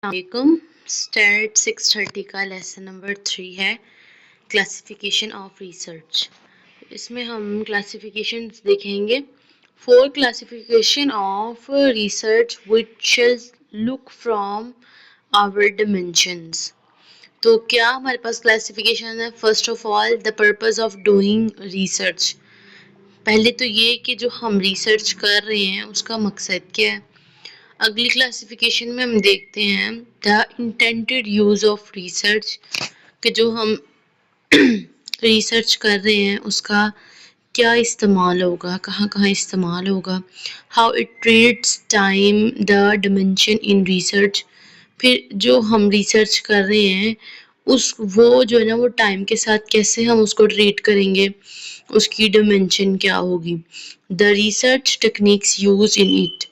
वालेकुम। स्टैट 630 का lesson number 3 है क्लासिफिकेशन ऑफ रिसर्च। इसमें हम क्लासिफिकेशन देखेंगे। 4 classification of research which look from our dimensions. तो क्या हमारे पास क्लासिफिकेशन है? First of all the purpose of doing research. पहले तो ये कि जो हम रिसर्च कर रहे हैं उसका मकसद क्या है। अगली क्लासिफिकेशन में हम देखते हैं the intended use of research, कि जो हम रिसर्च कर रहे हैं उसका क्या इस्तेमाल होगा, कहाँ कहाँ इस्तेमाल होगा। How it treats time the dimension in research. फिर जो हम रिसर्च कर रहे हैं उस वो जो है ना वो टाइम के साथ कैसे हम उसको ट्रीट करेंगे, उसकी डिमेंशन क्या होगी। The research techniques use in it,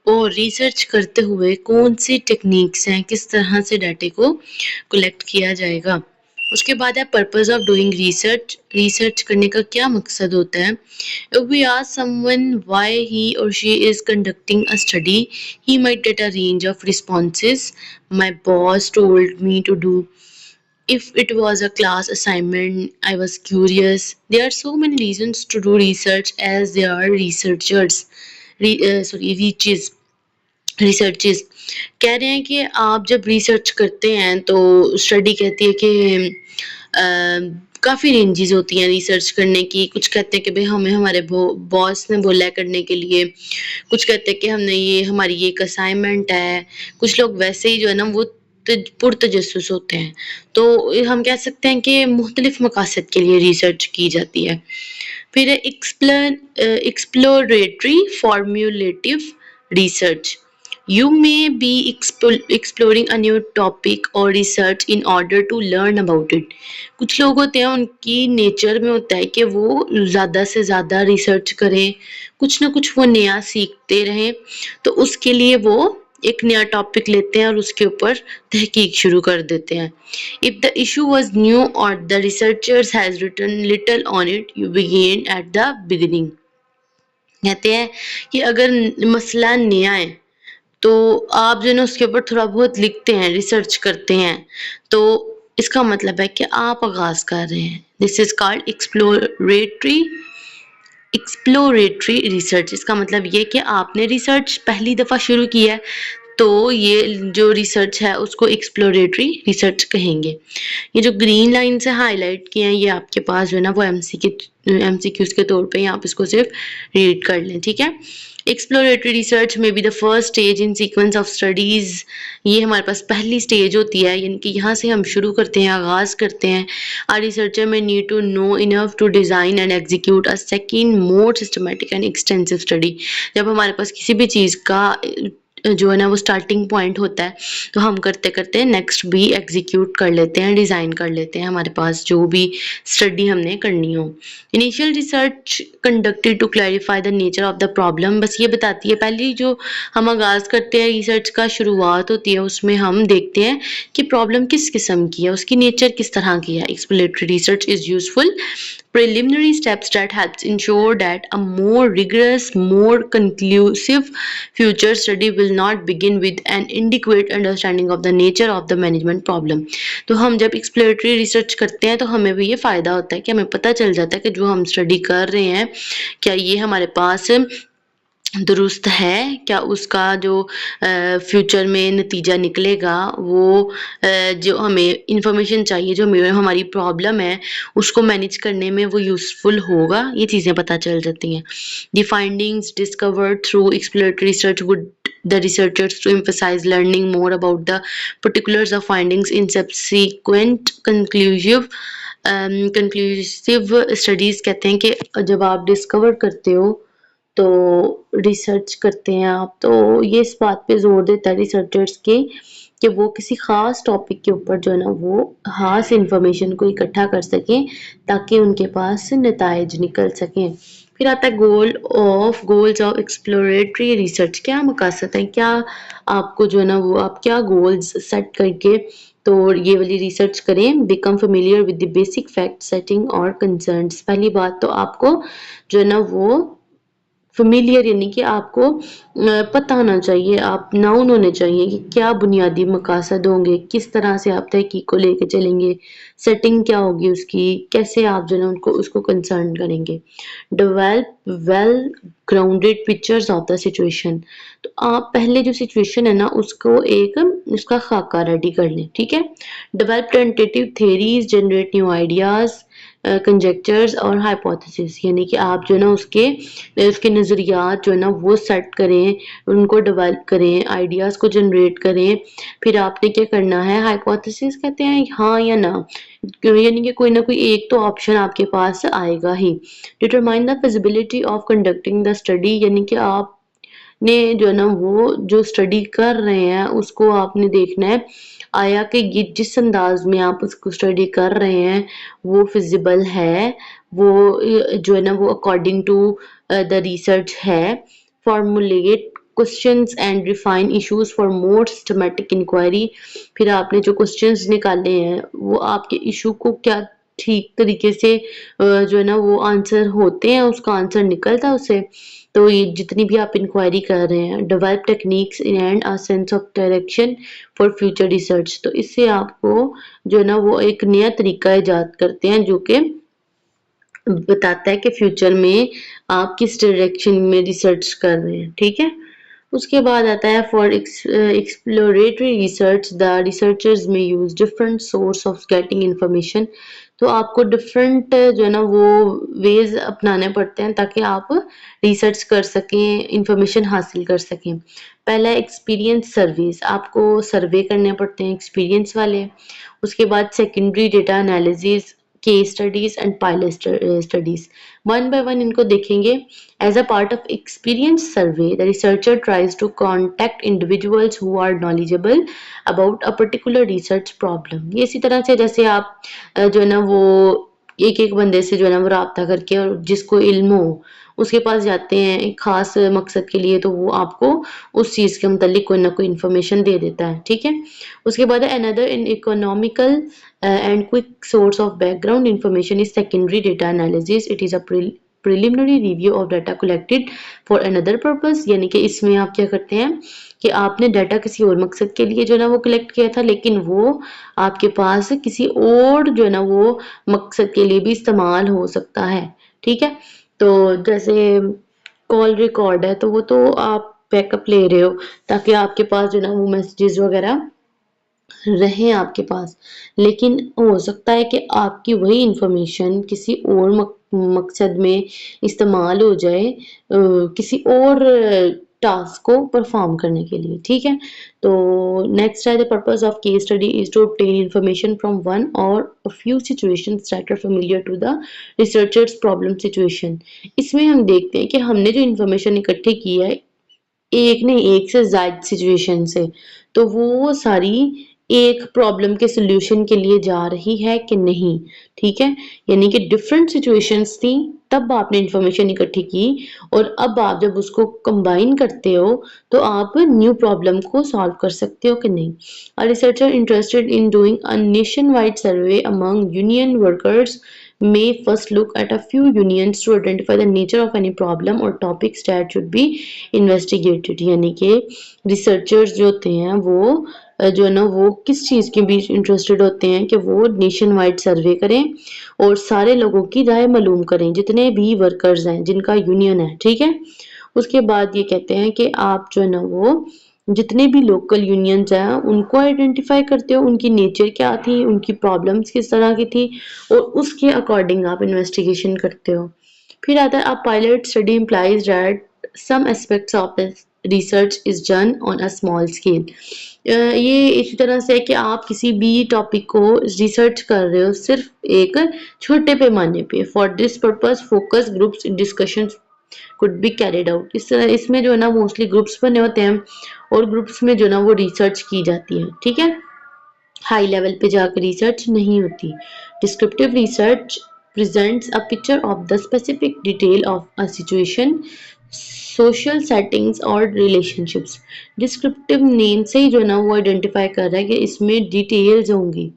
और रिसर्च करते हुए कौन सी टेक्निक्स हैं, किस तरह से डाटे को कलेक्ट किया जाएगा। उसके बाद है purpose of doing research. Research करने का क्या मकसद होता है। If we ask someone why he और she is conducting a study, he might get a range of responses. My boss told me to do. If it was a class assignment, I was curious. There are so many reasons to do research as there are researchers. Reaches. Researches कह रहे हैं कि आप जब research करते हैं तो study कहती है कि काफ़ी रेंजेस होती हैं रिसर्च करने की। कुछ कहते हैं कि भाई हमें हमारे बॉस ने बोला है करने के लिए, कुछ कहते हैं कि हमने ये हमारी ये एक असाइनमेंट है। कुछ लोग वैसे ही जो है ना वो पुरतजस्सुस होते हैं। तो हम कह सकते हैं कि मुख्तलिफ मकासद के लिए रिसर्च की जाती है। फिर है exploratory formulative research. You may be exploring a new topic or research in order to learn about it. कुछ लोग होते हैं उनकी नेचर में होता है कि वो ज़्यादा से ज़्यादा रिसर्च करें, कुछ ना कुछ वो नया सीखते रहें। तो उसके लिए वो एक नया टॉपिक लेते हैं और उसके ऊपर तहकीक शुरू कर देते हैं। If the issue was new or the researchers has written little on it, you begin at the beginning. कहते हैं कि अगर मसला नया है तो आप जो है ना उसके ऊपर थोड़ा बहुत लिखते हैं, रिसर्च करते हैं, तो इसका मतलब है कि आप आगाज कर रहे हैं। This is called exploratory research. इसका मतलब ये कि आपने रिसर्च पहली दफ़ा शुरू किया है, तो ये जो रिसर्च है उसको एक्सप्लोरेटरी रिसर्च कहेंगे। ये जो ग्रीन लाइन से हाईलाइट किए हैं ये आपके पास जो है ना वो एमसीक्यूज के तौर पे आप इसको सिर्फ रीड कर लें, ठीक है। एक्सप्लोरेटरी रिसर्च में be the first stage in sequence of studies. ये हमारे पास पहली स्टेज होती है, यानी कि यहाँ से हम शुरू करते हैं, आगाज़ करते हैं। A researcher may need to know enough to design and execute a second more systematic and extensive study. जब हमारे पास किसी भी चीज़ का जो है ना वो स्टार्टिंग पॉइंट होता है, तो हम करते करते नेक्स्ट भी एग्जीक्यूट कर लेते हैं, डिज़ाइन कर लेते हैं हमारे पास जो भी स्टडी हमने करनी हो। Initial research conducted to clarify the nature of the problem, बस ये बताती है पहली जो हम आगाज़ करते हैं रिसर्च का, शुरुआत होती है, उसमें हम देखते हैं कि प्रॉब्लम किस किस्म की है, उसकी नेचर किस तरह की है। Exploratory research is useful preliminary steps that helps ensure that a more rigorous, more conclusive future study will not begin with an inadequate understanding of the nature of the management problem. तो हम जब exploratory research करते हैं तो हमें भी ये फ़ायदा होता है कि हमें पता चल जाता है कि जो हम स्टडी कर रहे हैं क्या ये हमारे पास दुरुस्त है, क्या उसका जो फ्यूचर में नतीजा निकलेगा वो जो हमें इंफॉर्मेशन चाहिए, जो हमारी प्रॉब्लम है उसको मैनेज करने में वो यूज़फुल होगा, ये चीज़ें पता चल जाती हैं। The findings discovered through exploratory research would the researchers to emphasize learning more about the particulars of findings in subsequent conclusive studies। कहते हैं कि जब आप डिस्कवर करते हो तो रिसर्च करते हैं आप, तो ये इस बात पे जोर देता है रिसर्चर्स के कि वो किसी ख़ास टॉपिक के ऊपर जो है ना वो ख़ास इंफॉर्मेशन को इकट्ठा कर सकें ताकि उनके पास नताइज निकल सकें। फिर आता है गोल्स ऑफ एक्सप्लोरेटरी रिसर्च। क्या मकसद है, क्या आपको जो है ना वो आप क्या गोल्स सेट करके तो ये वाली रिसर्च करें। Become familiar with the basic fact setting और कंसर्न्स। पहली बात तो आपको जो है ना वो फेमिलियर यानी कि आपको पता होना चाहिए, आप नाउन होने चाहिए कि क्या बुनियादी मकासद होंगे, किस तरह से आप तहकीक को लेके चलेंगे, सेटिंग क्या होगी उसकी, कैसे आप जो है ना उनको उसको कंसर्न करेंगे। Develop well grounded pictures of the situation. तो आप पहले जो सिचुएशन है ना उसको एक उसका खाका रेडी कर लें, ठीक है। Develop tentative theories, generate new ideas, conjectures और हाइपोथेसिस, यानी कि आप जो है ना उसके उसके नज़रियात जो है ना वो सेट करें, उनको डेवलप करें, आइडियाज़ को जनरेट करें। फिर आपने क्या करना है, हाइपोथेसिस कहते हैं हाँ या ना, यानी कि कोई ना कोई एक तो ऑप्शन आपके पास आएगा ही। Determine the feasibility of conducting the study, यानी कि आप ने जो है ना वो जो स्टडी कर रहे हैं उसको आपने देखना है आया कि ये जिस अंदाज में आप उसको स्टडी कर रहे हैं वो फिजिबल है, वो जो है ना वो अकॉर्डिंग टू द रिसर्च है। Formulate questions and refine issues for more systematic inquiry. फिर आपने जो क्वेश्चंस निकाले हैं वो आपके इशू को क्या ठीक तरीके से जो है ना वो आंसर होते हैं, उसका आंसर निकलता है उससे। तो ये जितनी भी आप इंक्वायरी कर रहे हैं, develop techniques and a sense of direction for future research, तो इससे आपको जो है ना वो एक नया तरीका इजाद करते हैं जो कि बताता है कि फ्यूचर में आप किस डायरेक्शन में रिसर्च कर रहे हैं, ठीक है। उसके बाद आता है for exploratory research the researchers may use different source of getting information. तो आपको डिफरेंट जो है ना वो वेज अपनाने पड़ते हैं ताकि आप रिसर्च कर सकें, इंफॉर्मेशन हासिल कर सकें। पहला एक्सपीरियंस सर्वेज, आपको सर्वे करने पड़ते हैं एक्सपीरियंस वाले। उसके बाद secondary data analysis, case studies and pilot studies. One by one इनको देखेंगे। As a part of experience survey, the researcher tries to contact individuals who are knowledgeable about a particular research problem. ये इसी तरह से जैसे आप जो है ना वो एक एक बंदे से जो है ना वो राब्ता करके और जिसको इल्म हो उसके पास जाते हैं एक खास मकसद के लिए, तो वो आपको उस चीज़ के मुतालिक कोई ना कोई इन्फॉर्मेशन दे देता है, ठीक है। उसके बाद another in economical and quick source of background information is secondary data analysis. It is a preliminary review of data collected for another purpose, यानी कि इसमें आप क्या करते हैं कि आपने डाटा किसी और मकसद के लिए जो है ना वो कलेक्ट किया था, लेकिन वो आपके पास किसी और जो है ना वो मकसद के लिए भी इस्तेमाल हो सकता है, ठीक है। तो जैसे कॉल रिकॉर्ड है तो वो तो आप बैकअप ले रहे हो ताकि आपके पास जो है ना वो मैसेजेस वगैरह रहें आपके पास, लेकिन हो सकता है कि आपकी वही इंफॉर्मेशन किसी और मकसद में इस्तेमाल हो जाए किसी और टास्क को परफॉर्म करने के लिए, ठीक है। तो नेक्स्ट है the purpose of case study is to obtain information from one or a few situations that are familiar to the researchers problem situation। इसमें हम देखते हैं कि हमने जो इंफॉर्मेशन इकट्ठी की है एक नहीं एक से ज़्यादा सिचुएशन से, तो वो सारी एक प्रॉब्लम के सॉल्यूशन के लिए जा रही है कि नहीं, ठीक है। यानी कि डिफरेंट सिचुएशंस थी तब आपने इंफॉर्मेशन इकट्ठी की और अब आप जब उसको कंबाइन करते हो तो आप न्यू प्रॉब्लम को सॉल्व कर सकते हो कि नहीं। A researcher interested in doing a nation wide survey among union workers may first look at a few unions to identify the nature of any problem or topics that should be investigated। यानी कि researchers जो होते हैं वो जो है ना वो किस चीज़ के बीच इंटरेस्टेड होते हैं कि वो नेशन वाइड सर्वे करें और सारे लोगों की राय मालूम करें जितने भी वर्कर्स हैं जिनका यूनियन है, ठीक है। उसके बाद ये कहते हैं कि आप जो है ना वो जितने भी लोकल यूनियंस हैं उनको आइडेंटिफाई करते हो, उनकी नेचर क्या थी, उनकी प्रॉब्लम्स किस तरह की थी और उसके अकॉर्डिंग आप इन्वेस्टिगेशन करते हो। फिर आता है a pilot study implies that some aspects of the research is done on a small scale. ये इसी तरह से है कि आप किसी भी टॉपिक को रिसर्च कर रहे हो सिर्फ एक छोटे पैमाने पे। For this purpose focus groups discussions could be carried out. इस तरह इसमें जो है ना मोस्टली ग्रुप्स बने होते हैं और ग्रुप्स में जो है ना वो रिसर्च की जाती है, ठीक है। हाई लेवल पे जाकर रिसर्च नहीं होती। Descriptive research presents a picture of the specific detail of a situation, social settings और relationships। डिस्क्रिप्टिव नेम से ही जो है ना वो आइडेंटिफाई कर रहा है कि इसमें डिटेल्स होंगी।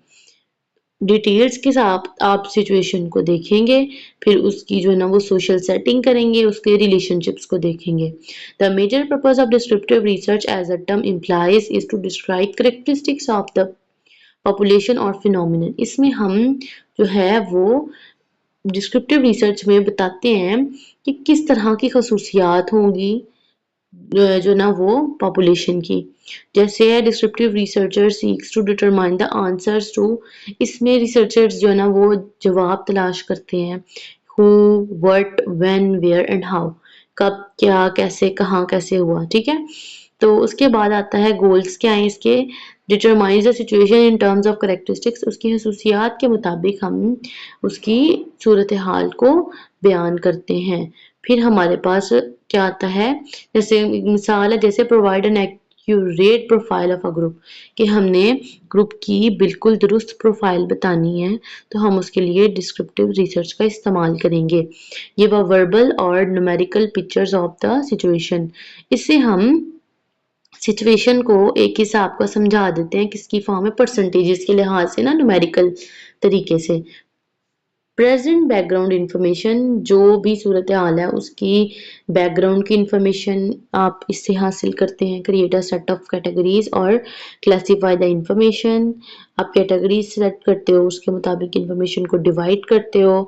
डिटेल्स के साथ आप सिचुएशन को देखेंगे, फिर उसकी जो है ना वो सोशल सेटिंग करेंगे, उसके रिलेशनशिप्स को देखेंगे। The major purpose of descriptive research as a term implies is to describe characteristics of the population और फिनोमिनन। इसमें हम जो है वो डिस्क्रिप्टिव रिसर्च में बताते हैं कि किस तरह की खसूसियात होंगी जो ना वो पॉपुलेशन की। जैसे है descriptive researcher seeks to determine the answers to, इसमें रिसर्चर्स जो है ना वो जवाब तलाश करते हैं who, what, when, where and how, कब, क्या, कैसे, कहाँ, कैसे हुआ, ठीक है। तो उसके बाद आता है गोल्स क्या है इसके, determine the situation in terms of characteristics, उसकी खसूसियात के मुताबिक हम उसकी सूरत हाल को बयान करते हैं। फिर हमारे पास क्या आता है, जैसे मिसाल है जैसे provide an accurate profile of a group, कि हमने ग्रुप की बिल्कुल दुरुस्त प्रोफाइल बतानी है तो हम उसके लिए डिस्क्रिप्टिव रिसर्च का इस्तेमाल करेंगे। ये वर्बल और numerical pictures of the situation, इससे हम सिचुएशन को एक हिसाब का समझा देते हैं किसकी फॉर्म है, परसेंटेजेस के लिहाज से ना, न्यूमेरिकल तरीके से। प्रेजेंट बैकग्राउंड इंफॉर्मेशन, जो भी सूरत हाल है उसकी बैकग्राउंड की इंफॉर्मेशन आप इससे हासिल करते हैं। Create a set of categories और क्लासीफाई द इंफॉर्मेशन, आप कैटेगरीज सेट करते हो, उसके मुताबिक इंफॉर्मेशन को डिवाइड करते हो।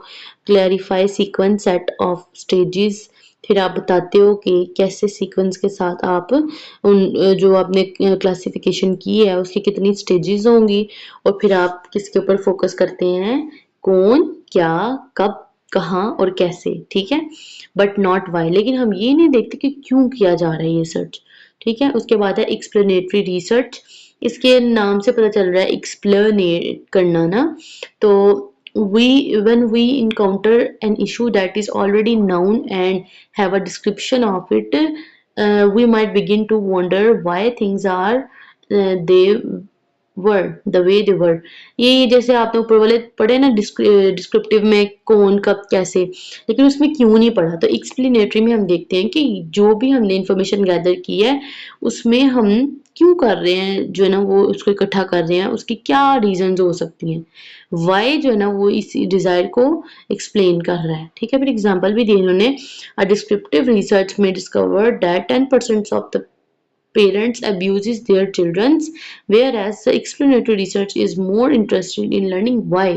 Clarify sequence set of stages, फिर आप बताते हो कि कैसे सीक्वेंस के साथ आप उन जो आपने क्लासिफिकेशन की है उसकी कितनी स्टेजेस होंगी, और फिर आप किसके ऊपर फोकस करते हैं, कौन, क्या, कब, कहाँ और कैसे, ठीक है, बट नॉट वाई, लेकिन हम ये नहीं देखते कि क्यों किया जा रहा है ये सर्च, ठीक है। उसके बाद है एक्सप्लेनेटरी रिसर्च, इसके नाम से पता चल रहा है एक्सप्लेनेट करना ना, तो when we encounter an issue that is already known and have a description of it, we might begin to wonder why things are they were the way they were. ये जैसे आपने ऊपर वाले पढ़े ना डिस्क्रिप्टिव में कौन कब कैसे, लेकिन उसमें क्यों नहीं पढ़ा। तो एक्सप्लेनेटरी में हम देखते हैं कि जो भी हमने इंफॉर्मेशन गैदर की है उसमें हम क्यों कर रहे हैं, जो है ना वो उसको इकट्ठा कर रहे हैं, उसकी क्या रीजन हो सकती हैं, वाई जो है ना वो इस डिजायर को एक्सप्लेन कर रहा है, ठीक है। फिर एग्जाम्पल भी दिए इन्होंने, अ डिस्क्रिप्टिव रिसर्च में discover that 10% of the parents abuses their children's, whereas the explanatory research is more interested in learning why,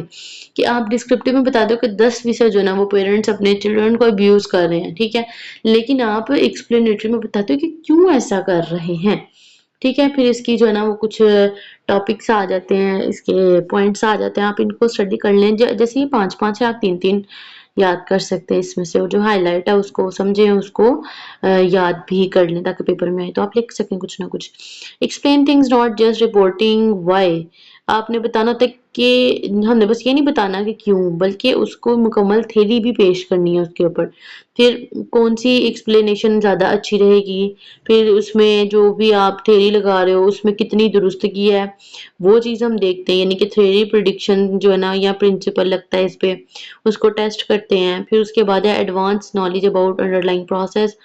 कि आप डिस्क्रिप्टिव में बता दो कि 10% जो है ना वो पेरेंट्स अपने चिल्ड्रन को अब्यूज कर रहे हैं, ठीक है, लेकिन आप एक्सप्लेनेटरी में बताते हो कि क्यों ऐसा कर रहे हैं, ठीक है। फिर इसकी जो है ना वो कुछ टॉपिक्स आ जाते हैं, इसके पॉइंट्स आ जाते हैं, आप इनको स्टडी कर लें। जैसे ये 5-5 है, आप 3-3 याद कर सकते हैं इसमें से, और जो हाईलाइट है उसको समझें, उसको याद भी कर लें ताकि पेपर में आए तो आप लिख सकें कुछ ना कुछ। Explain things not just reporting why, आपने बताना होता है कि हमने बस ये नहीं बताना कि क्यों, बल्कि उसको मुकम्मल थ्योरी भी पेश करनी है उसके ऊपर। फिर कौन सी एक्सप्लेनेशन ज़्यादा अच्छी रहेगी, फिर उसमें जो भी आप थ्योरी लगा रहे हो उसमें कितनी दुरुस्तगी है, वो चीज़ हम देखते हैं, यानी कि थ्योरी प्रिडिक्शन जो है ना या प्रिंसिपल लगता है इस पे, उसको टेस्ट करते हैं। फिर उसके बाद है advance knowledge about underlying process,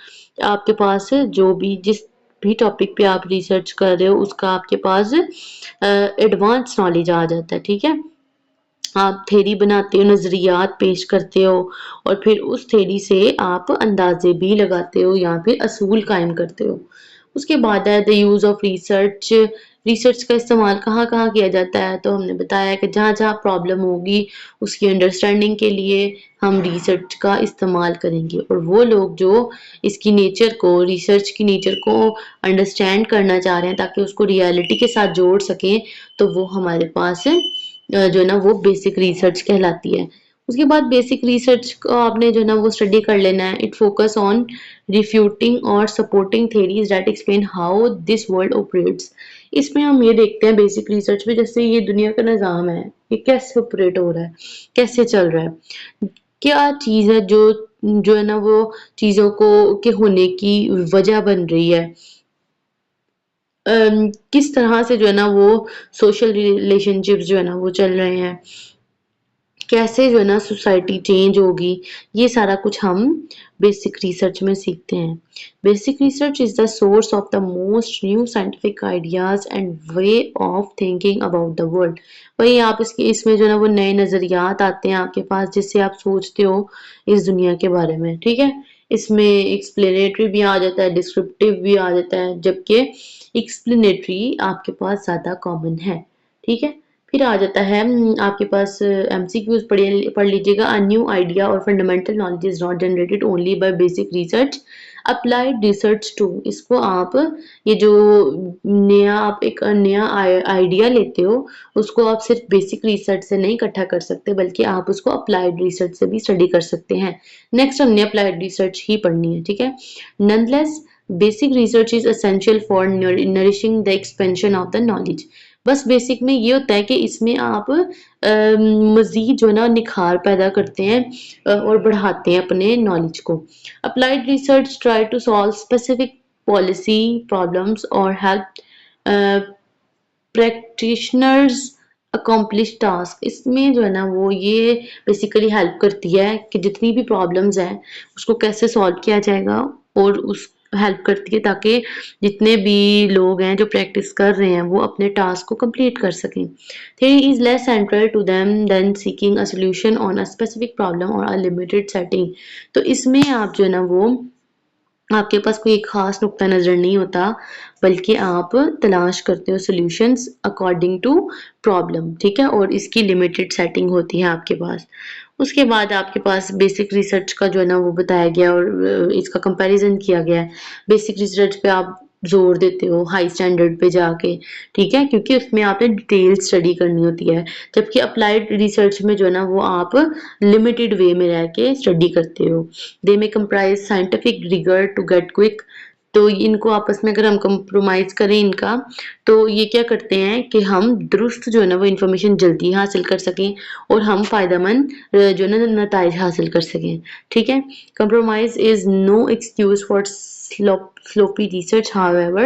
आपके पास जो भी जिस भी टॉपिक पे आप रिसर्च कर रहे हो उसका आपके पास एडवांस नॉलेज आ जाता है, ठीक है। आप थ्योरी बनाते हो, नजरियात पेश करते हो, और फिर उस थ्योरी से आप अंदाजे भी लगाते हो या फिर असूल कायम करते हो। उसके बाद है the use of research, research का इस्तेमाल कहाँ कहाँ किया जाता है, तो हमने बताया कि जहाँ जहाँ प्रॉब्लम होगी उसकी अंडरस्टैंडिंग के लिए हम रिसर्च का इस्तेमाल करेंगे, और वो लोग जो इसकी नेचर को, रिसर्च की नेचर को अंडरस्टैंड करना चाह रहे हैं ताकि उसको रियलिटी के साथ जोड़ सकें, तो वो हमारे पास जो है ना वो बेसिक रिसर्च कहलाती है। उसके बाद बेसिक रिसर्च को आपने जो है ना वो स्टडी कर लेना है। इट फोकस ऑन रिफ्यूटिंग और supporting theories that explain how this world operates, इसमें हम ये देखते हैं बेसिक रिसर्च में, जैसे ये दुनिया का निज़ाम है, ये कैसे ऑपरेट हो रहा है, कैसे चल रहा है, क्या चीज़ है जो जो है ना वो चीज़ों को के होने की वजह बन रही है, किस तरह से जो है ना वो सोशल रिलेशनशिप्स जो है ना वो चल रहे हैं, कैसे जो है ना सोसाइटी चेंज होगी, ये सारा कुछ हम बेसिक रिसर्च में सीखते हैं। Basic research is the source of the most new scientific ideas and way of thinking about the world. वही आप इसमें जो है ना वो नए नजरियात आते हैं आपके पास, जिससे आप सोचते हो इस दुनिया के बारे में, ठीक है। इसमें एक्सप्लेनेटरी भी आ जाता है, डिस्क्रिप्टिव भी आ जाता है, जबकि एक्सप्लेनेटरी आपके पास ज्यादा कॉमन है, ठीक है। फिर आ जाता है आपके पास एमसीक्यूज पढ़ लीजिएगा। अ न्यू आइडिया और fundamental knowledge is not generated only by basic research, applied research too. इसको आप ये जो नया आप एक नया आइडिया लेते हो, उसको आप सिर्फ बेसिक रिसर्च से नहीं इकट्ठा कर सकते, बल्कि आप उसको अप्लाइड रिसर्च से भी स्टडी कर सकते हैं। नेक्स्ट हमने अप्लाइड रिसर्च ही पढ़नी है, ठीक है। Nonetheless basic research is essential for nourishing the expansion of the knowledge. बस बेसिक में ये होता है कि इसमें आप मजीद जो है ना निखार पैदा करते हैं और बढ़ाते हैं अपने नॉलेज को। Applied research try to solve specific policy problems और हेल्प प्रैक्टिशनर्स अकॉम्प्लिश टास्क। इसमें जो है ना वो ये बेसिकली हेल्प करती है कि जितनी भी प्रॉब्लम्स हैं उसको कैसे सॉल्व किया जाएगा, और उस हेल्प करती है ताकि जितने भी लोग हैं जो प्रैक्टिस कर रहे हैं वो अपने टास्क को कंप्लीट कर सकें। Theory is less central to them than seeking a solution on a specific problem और अ लिमिटेड सेटिंग। तो इसमें आप जो है ना वो आपके पास कोई एक खास नुक्ता नज़र नहीं होता, बल्कि आप तलाश करते हो सॉल्यूशंस अकॉर्डिंग टू प्रॉब्लम, ठीक है, और इसकी लिमिटेड सेटिंग होती है आपके पास। उसके बाद आपके पास बेसिक रिसर्च का जो है ना वो बताया गया और इसका कंपैरिजन किया गया है। बेसिक रिसर्च पे आप जोर देते हो हाई स्टैंडर्ड पे जाके, ठीक है, क्योंकि उसमें आपने डिटेल स्टडी करनी होती है, जबकि अप्लाइड रिसर्च में जो है ना वो आप लिमिटेड वे में रह के स्टडी करते हो। They may compromise scientific rigor to get quick. तो इनको आपस में अगर हम कंप्रोमाइज करें इनका, तो ये क्या करते हैं कि हम दुरुस्त जो है ना वो इंफॉर्मेशन जल्दी हासिल कर सकें और हम फायदेमंद जो है ना नताइज हासिल कर सकें, ठीक है। Compromise is no excuse for sloppy research. However,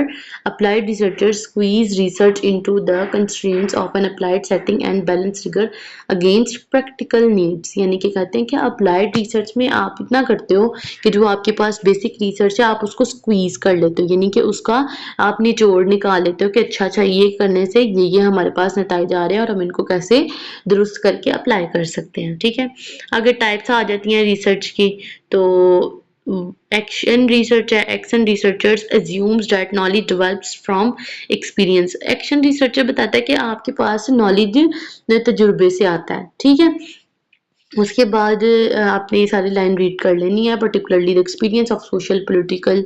applied researchers squeeze research into the constraints of an applied setting and balance rigor against practical needs। यानी कि कहते हैं कि अप्लाइड रिसर्च में आप इतना करते हो कि जो आपके पास बेसिक रिसर्च है आप उसको स्क्वीज कर लेते हो, यानी कि उसका आप निचोड़ निकाल लेते हो कि अच्छा ये करने से ये हमारे पास नतीजे आ रहे हैं और हम इनको कैसे दुरुस्त करके अप्लाई कर सकते हैं, ठीक है। आगे टाइप्स आ जाती हैं रिसर्च की। तो एक्शन रिसर्च है। Action researchers assumes that knowledge develops from experience। Action researcher बताता है कि आपके पास नॉलेज तजुर्बे से आता है, ठीक है। उसके बाद आपने ये सारी लाइन रीड कर लेनी है। Particularly the experience of social political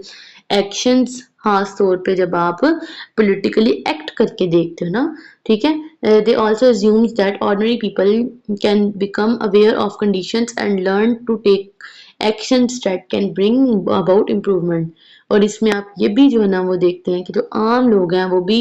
actions, खास तौर पे जब आप पॉलिटिकली एक्ट करके देखते हो ना, ठीक है। They also assumes that ordinary people can become aware of conditions and learn to take actions that can bring about improvement। और इसमें आप ये भी जो है ना वो देखते हैं कि जो आम लोग हैं वो भी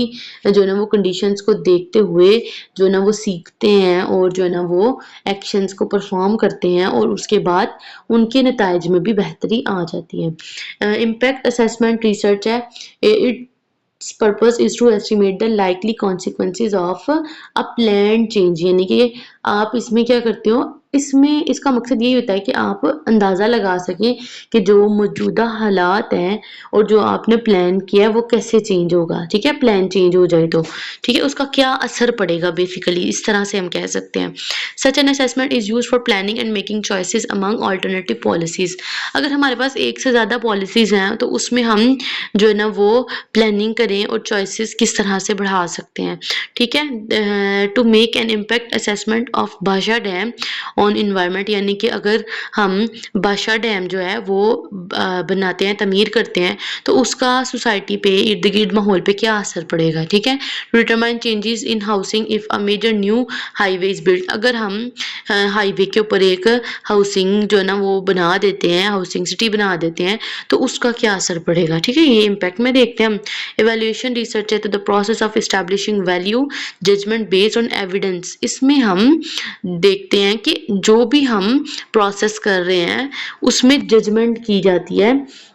जो है ना वो कंडीशंस को देखते हुए जो है ना वो सीखते हैं और जो है ना वो एक्शंस को परफॉर्म करते हैं, और उसके बाद उनके नताइज में भी बेहतरी आ जाती है। इम्पैक्ट असेसमेंट रिसर्च है। Its purpose is to estimate the likely consequences of a plan change. यानी कि आप इसमें क्या करते हो, इसमें इसका मकसद यही होता है कि आप अंदाज़ा लगा सकें कि जो मौजूदा हालात हैं और जो आपने प्लान किया है वो कैसे चेंज होगा, ठीक है। प्लान चेंज हो जाए तो, ठीक है, उसका क्या असर पड़ेगा, बेसिकली इस तरह से हम कह सकते हैं। Such an assessment is use for planning and making choices among alternative policies. अगर हमारे पास एक से ज़्यादा पॉलिसीज हैं तो उसमें हम जो है ना वो प्लानिंग करें और चॉइसेस किस तरह से बढ़ा सकते हैं, ठीक है। To make an impact assessment of भाषा डैम ऑन इन्वायरमेंट। यानी कि अगर हम भाषा डैम जो है वो बनाते हैं, तमीर करते हैं, तो उसका सोसाइटी पे इर्द गिर्द माहौल पे क्या असर पड़ेगा, ठीक है। Determine changes in housing if a major new highway is build. अगर हम हाईवे के ऊपर एक हाउसिंग जो है ना वो बना देते हैं, हाउसिंग सिटी बना देते हैं, तो उसका क्या असर पड़ेगा, ठीक है। ये इम्पैक्ट में देखते हैं हम। एवेल्यूएशन रिसर्च है तो the process of establishing value judgement based on evidence. इसमें हम देखते हैं कि जो भी हम प्रोसेस कर रहे हैं उसमें जजमेंट की जाती है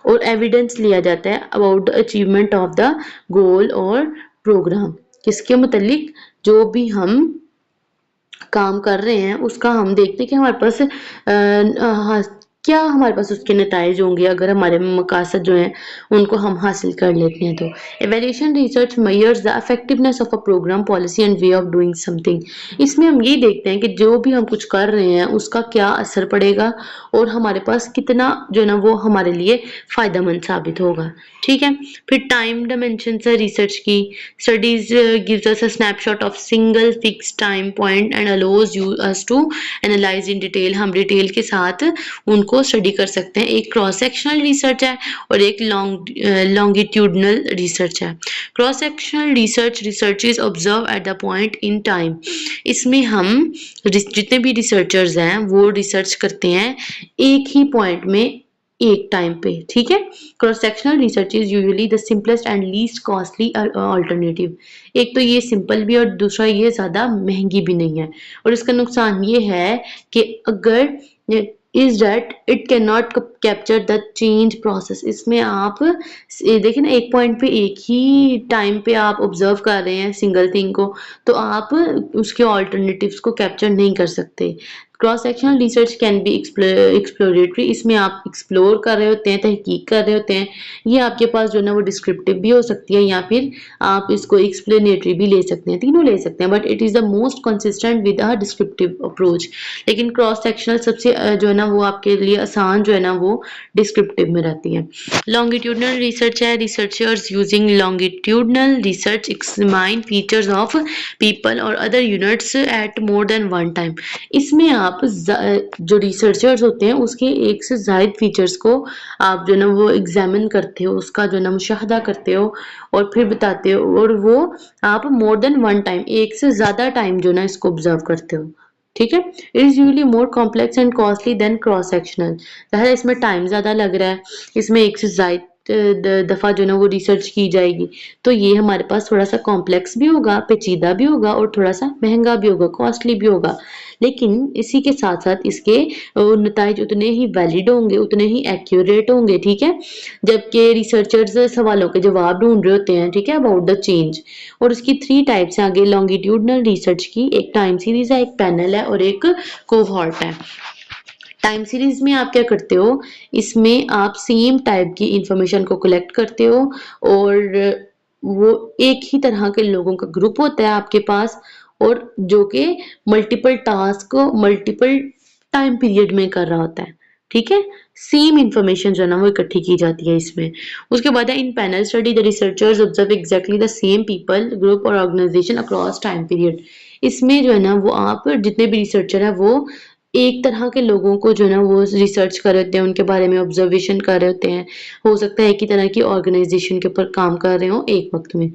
और एविडेंस लिया जाता है about the achievement of the goal और प्रोग्राम। किसके मुतालिक, जो भी हम काम कर रहे हैं उसका हम देखते हैं कि हमारे पास हाँ, क्या हमारे पास उसके नताइज होंगे अगर हमारे मकासद जो हैं उनको हम हासिल कर लेते हैं तो। Evaluation research measures the effectiveness of a program policy and way of doing something. इसमें हम ये देखते हैं कि जो भी हम कुछ कर रहे हैं उसका क्या असर पड़ेगा और हमारे पास कितना जो है ना वो हमारे लिए फायदेमंद साबित होगा। ठीक है, फिर टाइम डायमेंशन है रिसर्च की। Studies gives us a snapshot of single fixed time point and allows us to analyze in detail। हम डिटेल के साथ उनको स्टडी कर सकते हैं। एक क्रॉस सेक्शनल रिसर्च है और एक लॉन्गिट्यूडनल रिसर्च है। Cross sectional research is observe at the point in time. इसमें हम जितने भी रिसर्चर्स हैं वो रिसर्च करते हैं एक ही पॉइंट में एक टाइम पे। ठीक है, cross sectional research is usually the simplest and least costly alternative. एक तो ये सिंपल भी और दूसरा ये ज्यादा महंगी भी नहीं है। और इसका नुकसान ये है कि अगर is that it can not capture the change process. इसमें आप देखिए ना एक पॉइंट पे एक ही टाइम पे आप ऑब्जर्व कर रहे हैं सिंगल थिंग को, तो आप उसके ऑल्टरनेटिव्स को कैप्चर नहीं कर सकते। Cross sectional research can be exploratory. इसमें आप एक्सप्लोर कर रहे होते हैं, तहकीक कर रहे होते हैं। ये आपके पास जो है ना वो डिस्क्रिप्टिव भी हो सकती है या फिर आप इसको एक्सप्लेनेटरी भी ले सकते हैं, तीनों ले सकते हैं, but it is the most consistent with a descriptive approach. लेकिन क्रॉस सेक्शनल सबसे जो है ना वो आपके लिए आसान जो है ना वो डिस्क्रिप्टिव में रहती है। लॉन्गिट्यूडनल रिसर्च है। Researchers using longitudinal research examine features of people और other units at more than one time. इसमें आप जो रिसर्चर्स होते हैं उसके एक से ज्यादा फीचर्स को आप जो ना वो एग्जामिन करते हो, उसका जो ना मुशाहदा करते हो और फिर बताते हो, और वो आप मोर देन वन टाइम एक से ज्यादा टाइम जो ना इसको ऑब्जर्व करते हो। ठीक है, it is usually more complex and costly than cross sectional. जाहिर इसमें टाइम ज्यादा लग रहा है, इसमें एक से ज्यादा दफा जो ना वो रिसर्च की जाएगी, तो ये हमारे पास थोड़ा सा कॉम्प्लेक्स भी होगा, पेचीदा भी होगा और थोड़ा सा महंगा भी होगा, कॉस्टली भी होगा। लेकिन इसी के साथ साथ इसके नताइज उतने ही वैलिड होंगे, उतने ही एक्यूरेट होंगे। ठीक है, जबकि रिसर्चर्स सवालों के जवाब ढूंढ रहे होते हैं, ठीक है, अबाउट द चेंज। और उसकी 3 टाइप्स हैं आगे लॉन्गिट्यूडनल रिसर्च की। एक टाइम सीरीज है, एक पैनल है और एक कोहॉर्ट है। टाइम सीरीज में आप क्या करते हो, इसमें आप सेम टाइप की इंफॉर्मेशन को कलेक्ट करते हो और वो एक ही तरह के लोगों का ग्रुप होता है आपके पास, और जो कि मल्टीपल टास्क को मल्टीपल टाइम पीरियड में कर रहा होता है। ठीक है, सेम इंफॉर्मेशन जो है ना वो इकट्ठी की जाती है इसमें। उसके बाद है इन panel study the researchers observe exactly the same people group और ऑर्गेनाइजेशन अक्रॉस टाइम पीरियड। इसमें जो है ना वो आप जितने भी रिसर्चर है वो एक तरह के लोगों को जो है ना वो रिसर्च कर रहे होते हैं, उनके बारे में ऑब्जर्वेशन कर रहे होते हैं। हो सकता है एक ही तरह की ऑर्गेनाइजेशन के ऊपर काम कर रहे हो एक वक्त में।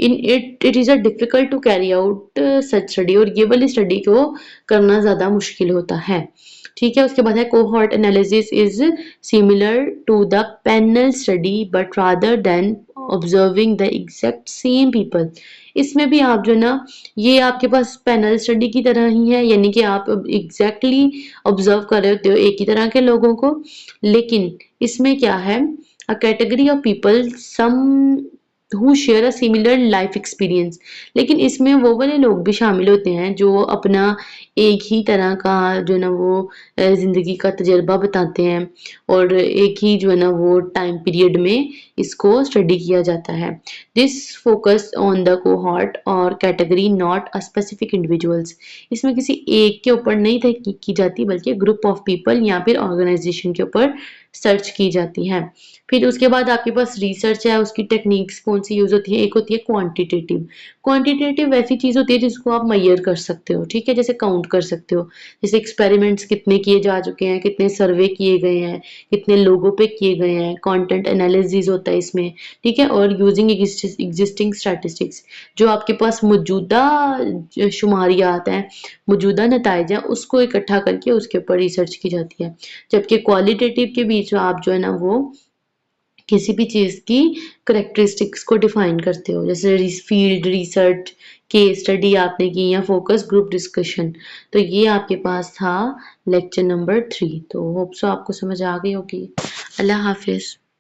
In it is a difficult to carry out such study. और ये वाली स्टडी को करना ज्यादा मुश्किल होता है। ठीक है, उसके बाद है cohort analysis is similar to the panel study but rather than observing the exact same people. इसमें भी आप जो ना ये आपके पास पैनल स्टडी की तरह ही है, यानी कि आप एग्जैक्टली ऑब्जर्व कर रहे होते हो एक ही तरह के लोगों को। लेकिन इसमें क्या है, a category of people some who share a similar life experience. लेकिन इसमें वो वाले लोग भी शामिल होते हैं जो अपना एक ही तरह का जो ना वो जिंदगी का तजर्बा बताते हैं और एक ही जो है ना वो टाइम पीरियड में इसको स्टडी किया जाता है। This focus on the cohort और category not a specific individuals. इसमें किसी एक के ऊपर नहीं तहकीक की जाती बल्कि ग्रुप ऑफ पीपल या फिर ऑर्गेनाइजेशन के ऊपर सर्च की जाती है। फिर उसके बाद आपके पास रिसर्च है, उसकी टेक्निक्स कौन सी यूज होती है। एक होती है क्वांटिटेटिव। क्वांटिटेटिव ऐसी चीज होती है जिसको आप मेजर कर सकते हो, ठीक है, जैसे काउंट कर सकते हो। जैसे एक्सपेरिमेंट्स कितने किए जा चुके हैं, कितने सर्वे किए गए हैं, कितने लोगों पे किए गए हैं, कंटेंट एनालिसिस होता है इसमें। ठीक है, और यूजिंग एग्जिस्टिंग स्टैटिस्टिक्स, जो आपके पास मौजूदा शुमारियात हैं, मौजूदा नताइज हैं, उसको इकट्ठा करके उसके ऊपर रिसर्च की जाती है। जबकि क्वालिटेटिव के बीच आप जो है ना वो किसी भी चीज की करेक्टरिस्टिक्स को डिफाइन करते हो, जैसे फील्ड रिसर्च, केस स्टडी आपने की या फोकस ग्रुप डिस्कशन। तो ये आपके पास था लेक्चर नंबर 3। तो होप सो आपको समझ आ गई होगी। अल्लाह हाफिज।